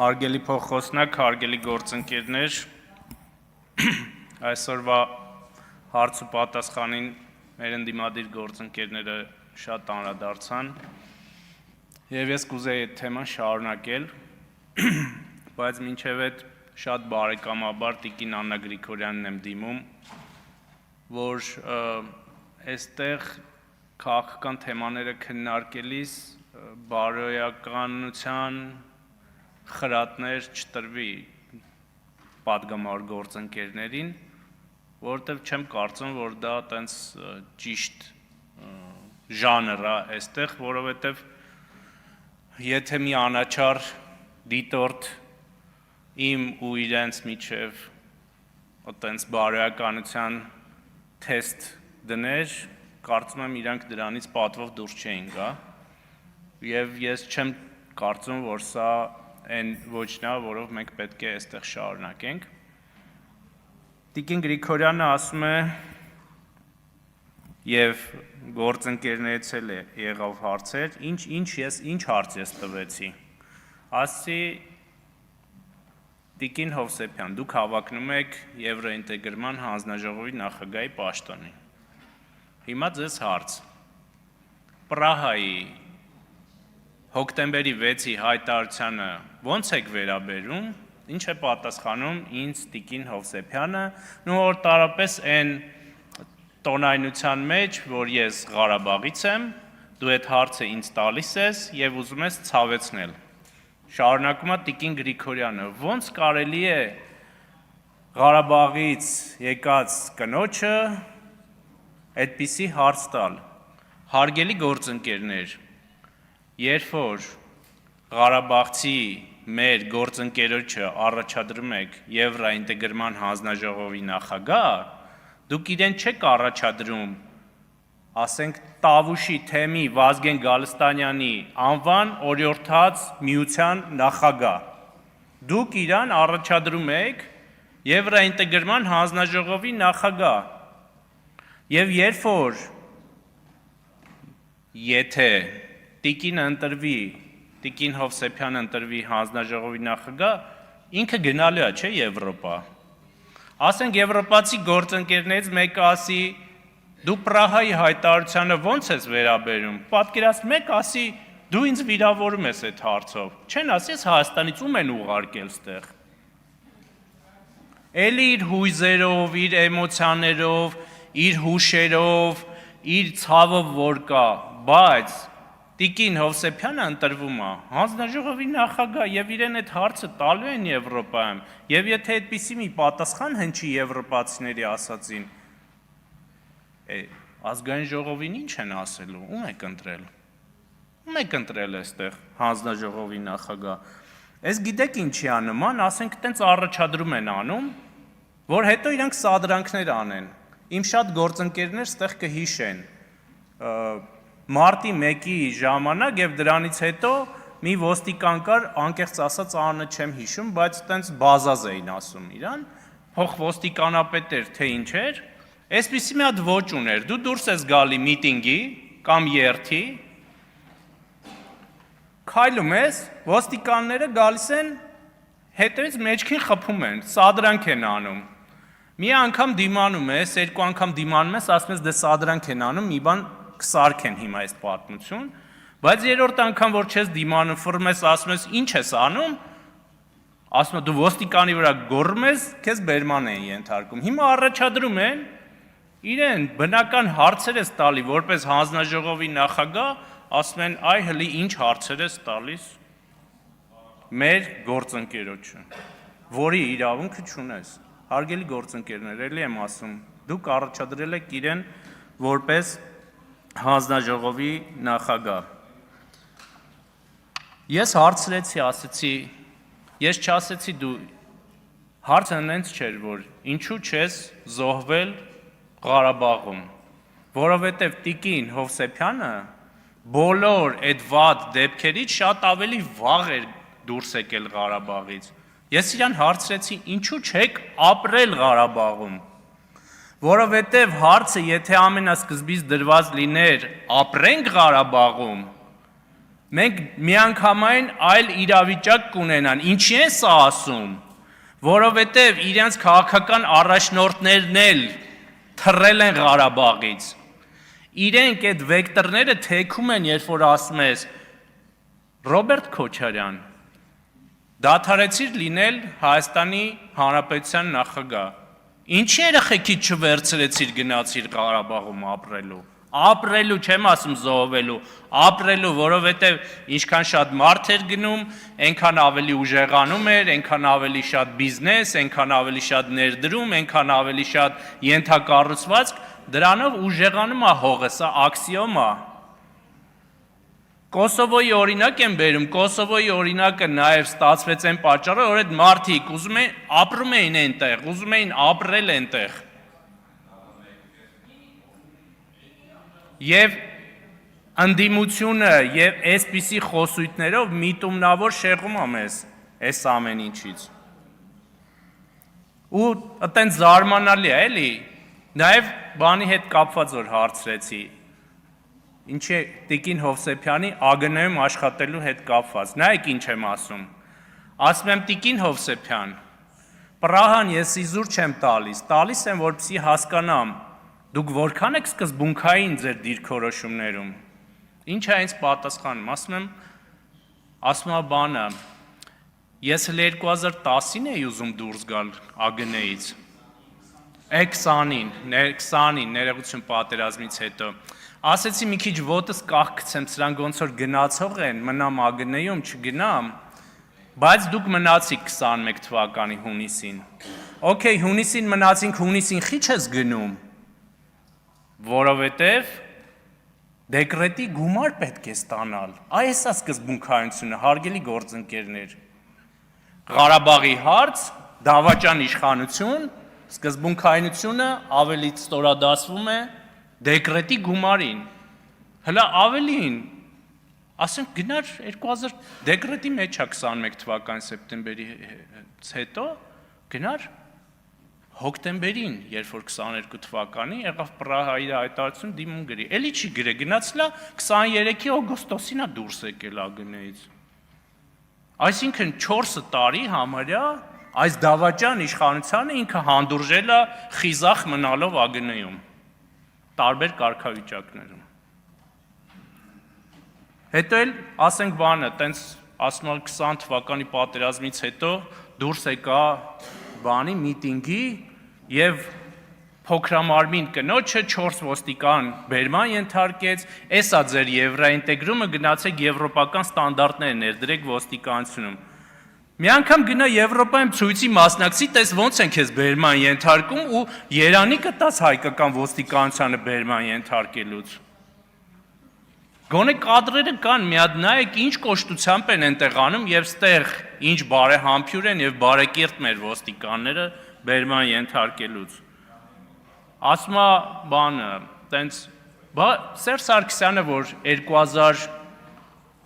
Հարգելի փոխոսնակ, հարգելի գործընկերներ, այսօրվա հարց ու պատասխանին մեր ընդդիմադիր գործընկերները շատ անդրադարձան եւ ես կուզեի այդ թեման շարունակել, բայց մինչեւ այդ շատ բարեկամաբար Տիկին Աննա Գրիգորյանին եմ դիմում, որ այստեղ քաղաքական թեմաները քննարկելիս բարոյականության խրատներ չտրվի պատգամավոր գործընկերներին, որովհետև չեմ կարծում, որ դա տենց ճիշտ ժանր է այստեղ, որովհետև եթե մի անաչառ դիտորդ իմ ու իրենց միջև տենց բարոյականության թեստ դներ, կարծում եմ իրանք դրանից պատվով դուրս չէին գա, եւ ես չեմ կարծում, որ սա այն ոչն է, որով մենք պետք է այստեղ շարունակենք։ Տիկին Գրիգորյանը ասում է եւ գործընկերներից էլ եղավ հարցեր, ինչ հարց ես տվեցի։ Ասի Տիկին Հովսեփյան, դուք հավակնում եք Եվրոինտեգրման հանձնաժողովի նախագահի պաշտոնին։ Հիմա ձեզ հարց։ Պրահայի հոկտեմբերի 6-ի հայտարարությանը ո՞նց եք վերաբերում, ինչ է պատասխանում ինձ Տիկին Հովսեփյանը, նոր տարապես այն տոնայնության մեջ, որ ես Ղարաբաղից եմ, դու այդ հարցը ինձ տալիս ես եւ ուզում ես ցավեցնել։ Շարունակում է Տիկին Գրիգորյանը, ո՞նց կարելի է Ղարաբաղից եկած կնոջը այդպիսի հարց տալ։ Հարգելի գործընկերներ, երբ որ Ղարաբաղցի մեր գործընկերոջը առաջադրում եք Եվրոինտեգրման հանձնաժողովի նախագահ, դուք իրեն չեք առաջադրում, ասենք Տավուշի թեմի Վազգեն Գալստանյանի անվան օրիորդաց միության նախագահ, դուք իրան առաջադրում եք Եվրոինտեգրման հանձնաժողովի նախագահ, եւ երբ որ եթե Տիկինը ընտրվի, Տիկին Հովսեփյանը ընտրվի հանձնաժողովի նախագահ, ինքը գնալու է, չէ, Եվրոպա։ Ասենք եվրոպացի գործընկերներից մեկը ասի, դու Պրահայի հայտարարությանը ո՞նց ես վերաբերում։ Պատկերացնում եք, ասի, դու ինձ վիրավորում ես այդ հարցով։ Չեն ասի, ես Հայաստանից ում են ուղարկել ստեղ։ Էլի իր հույզերով, իր էմոցիաներով, իր հուշերով, իր ցավով որ կա, բայց Տիկին Հովսեփյանը ընտրվում է հանձնաժողովի նախագահ եւ իրեն այդ հարցը տալու են Եվրոպայում եւ եթե այդպիսի մի պատասխան հնչի եվրոպացիների ասածին, ազգային ժողովին ինչ են ասելու, ում եք ընտրել։ Ում եք ընտրել այստեղ հանձնաժողովի նախագահ։ Այս գիտեք ինչի է նման, ասենք տենց առաջադրում են անում, որ հետո իրանք սադրանքներ անեն։ Իմ շատ գործընկերներ ստեղ կհիշեն Մարտի 1-ի ժամանակ եւ դրանից հետո մի ոստիկան կար, անկեղծ ասած անունը չեմ հիշում, բայց տենց բազազ էին ասում իրան, փոխ ոստիկանապետ էր, թե ինչ էր, այսպիսի մի հատ ոճ ուներ, դու դուրս ես գալի միտինգի կամ երթի, քայլում ես, ոստիկանները գալիս են, հետևից մեջքին խփում են, սադրանք են անում, մի անգամ դիմանում ես, երկու անգամ դիմանում ես, ասում ես դե սադրանք են անում, մի բան կսարք են հիմա այս պատմություն, բայց երրորդ անգամ, որ չես դիմանում, ֆռում ես, ասում ես, ինչ ես անում, ասում ես, դու ոստիկանի վրա գոռում ես, քեզ բերման են ենթարկում, հիմա առաջադրում են, իրեն բնական հարցեր ես տալի, որպես հանձնաժողովի նախագահ, ասում են, այ հլի ինչ հարցեր ես տալիս մեր գործընկերոջը, որի իրավունքը չունես, հարգելի գործընկերներ, էլի եմ ասում, դուք առաջադրել եք իրեն որպես հանձնաժողովի նախագահ։ Ես հարցրեցի, ասեցի, ես չասեցի դու, հարցը նենց չէր, որ ինչու չես զոհվել Ղարաբաղում, որովհետև Տիկին Հովսեփյանը բոլոր այդ վատ դեպքերից շատ ավելի վաղ էր դուրս եկել Ղարաբաղից։ Ես իրան հարցրեցի, ինչու չեք ապրել Ղարաբաղում, որովհետև հարցը եթե ամենասկզբից դրված լիներ ապրենք Ղարաբաղում, Մենք միանգամայն այլ իրավիճակ կունենան։ Ինչի է սա ասում, որովհետև իրենց քաղաքական առաջնորդներն էլ թռել են Ղարաբաղից։ Իրենք այդ վեկտորները թեքում են, երբ որ ասում ես Ռոբերտ Քոչարյան, դադարեցիր լինել Հայաստանի Հանրապետության նախագահ։ Ինչի երեխեքից չվերցրեցիր գնացիր Ղարաբաղում ապրելու, չեմ ասում զոհվելու, ապրելու, որովհետև ինչքան շատ մարդ էր գնում, այնքան ավելի ուժեղանում էր, այնքան ավելի շատ բիզնես, այնքան ավելի շատ ներդրում, այնքան ավելի շատ ենթակառուցվածք, դրանով ուժեղանում է հողը, սա աքսիոմ է։ Կոսովոյի օրինակ եմ բերում, Կոսովոյի օրինակը նաև ստացվեց այն պատճառով, որ այդ մարդիկ ուզում էին ապրում էին այնտեղ, ուզում էին ապրել այնտեղ։ Եվ ընդդիմությունը եւ այսպիսի խոսույթներով միտումնավոր շեղում է մեզ այս ամեն ինչից։ Ու այտենց զարմանալի է, էլի, նաև բանի հետ կապված որ հարցրեցի։ Ինչ է Տիկին Հովսեփյանի ԱԳՆ-ում աշխատելու հետ կապված։ Նայեք ինչ եմ ասում։ Ասում եմ Տիկին Հովսեփյան, Պրահան ես իզուր չեմ տալիս եմ, որպեսզի հասկանամ, դուք որքան եք սկզբունքային ձեր դիրքորոշումներում։ Ինչ է այնց պատասխանում, ասում եմ բանը, ես հենց 2010-ին էի ուզում դուրս գալ ԱԳՆ-ից, 20-ին, ներողություն պատերազմից հետո, ասեցի մի քիչ ոտս կախքցեմ, սրանք ոնց որ գնացող են, մնամ ԱԳՆ-ում, չգնամ, բայց դուք մնացիք 21 թվականի հունիսին, օքեյ, հունիսին մնացինք, հունիսին խիչ ես գնում, որովհետև դեկրետի գումար պետք է ստանալ, այս է սկզբունքայնությունը, հարգելի գործընկերներ, Ղարաբաղի հարց, դավաճան իշխանություն, սկզբունքայնությունը ավելի ստորադասվում է դեկրետի գումարին, հլա ավելին, ասենք գնար 2000 դեկրետի մեջ է 21 թվականի սեպտեմբերից հետո, գնար հոկտեմբերին, երբ որ 22 թվականի եղավ Պրահայի հայտարարություն դիմում գրի, էլի չի գրե, գնացլա 23-ի օգոստոսին է դուրս եկել ԱԳՆ-ից, այսինքն 4 տարի համարյա այս դավաճան իշխանությանը ինքը հանդուրժել է խիզախ մնալով ԱԳՆ-ում, տարբեր կարգավիճակներում։ Հետո էլ ասենք բանը, տենց ասում եմ 20 թվականի պատերազմից հետո դուրս եկա բանի միտինգի եւ փոքրամարմին կնոջը 4 ոստիկան բերման ենթարկեց, էսա ձեր եվրոինտեգրումը գնացեք եվրոպական ստանդարտներ ներդրեք ոստիկանությունում։ Մի անգամ գնա Եվրոպայում ցույցի մասնակցի, տես ոնց են քեզ բերման ենթարկում ու Երանի կտաս հայկական ոստիկանությանը բերման ենթարկելուց։ Գոնե կադրերը կան, մի հատ նայեք ինչ կոշտությամբ են այնտեղ անում եւ ստեղ ինչ բարեհամբույր են եւ բարեկիրթ մեր ոստիկանները բերման ենթարկելուց։ Ասում է բանը, տենց Սերժ Սարգսյանը, որ 2000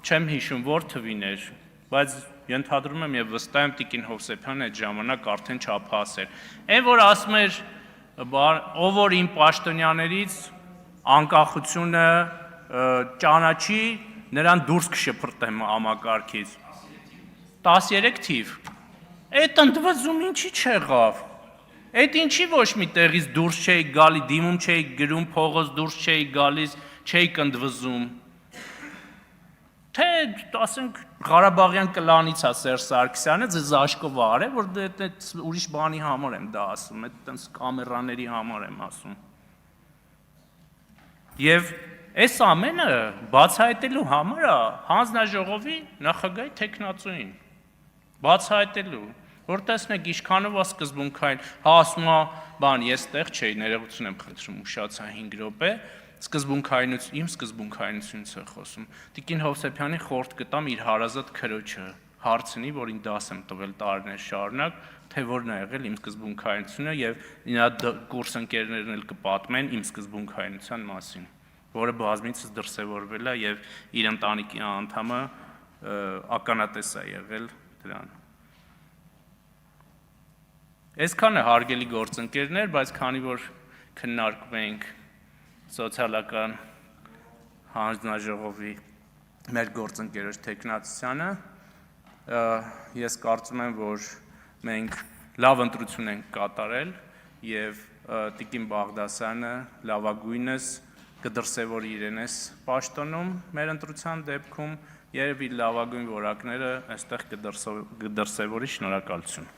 չեմ հիշում որ թվին էր, բայց ենթադրում եմ եւ վստահ եմ Տիկին Հովսեփյանը այդ ժամանակ արդեն չափահաս էր։ Այն որ ասում էր ով որ իմ պաշտոնյաներից անկախությունը ճանաչի, նրան դուրս կշփրտեմ համակարգից։ 13 թիվ։ Այդ ընդվզում ինչի չեղավ։ Այդ ինչի ոչ մի տեղից դուրս չէի գալի, դիմում չէի գրում, փողոց դուրս չէի գալիս, չէի ընդվզում։ Թե ասենք Ղարաբաղյան կլանից է Սերժ Սարգսյանը ձեզ աշկով արել, որ դե ուրիշ բանի համար եմ դա ասում, այդ տենց կամերաների համար եմ ասում։ Եվ այս ամենը բացահայտելու համար է հանձնաժողովի նախագահի թեկնածուին։ Բացահայտելու, որ տեսնեք ինչքանով է սկզբունքային, հա ասում է, բան, ես տեղ չէի, ներողություն եմ խնդրում, ուշացա 5 րոպե, իմ սկզբունքայնությունից է խոսում։ Տիկին Հովսեփյանի խորհուրդ կտամ իր հարազատ քրոջը հարցնի, որին դաս եմ տվել տարիներ շարունակ, թե որն է եղել իմ սկզբունքայնությունը եւ նա կուրսընկերներն էլ կպատմեն իմ սկզբունքայնության մասին, որը բազմիցս դրսևորվել է եւ իր ընտանիքի անդամը ականատես է եղել դրան։ Այսքանը հարգելի գործընկերներ, բայց քանի որ քննարկում ենք սոցիալական հանձնաժողովի մեր գործընկերոջ տեխնացությանը։ Ես կարծում եմ, որ մենք լավ ընտրություն ենք կատարել եւ Տիկին Բաղդասարյանը լավագույնս կդրսևորի իրենես պաշտոնում մեր ընտրության դեպքում, երևի լավագույն որակները այստեղ կդրսևորի։ Շնորհակալություն։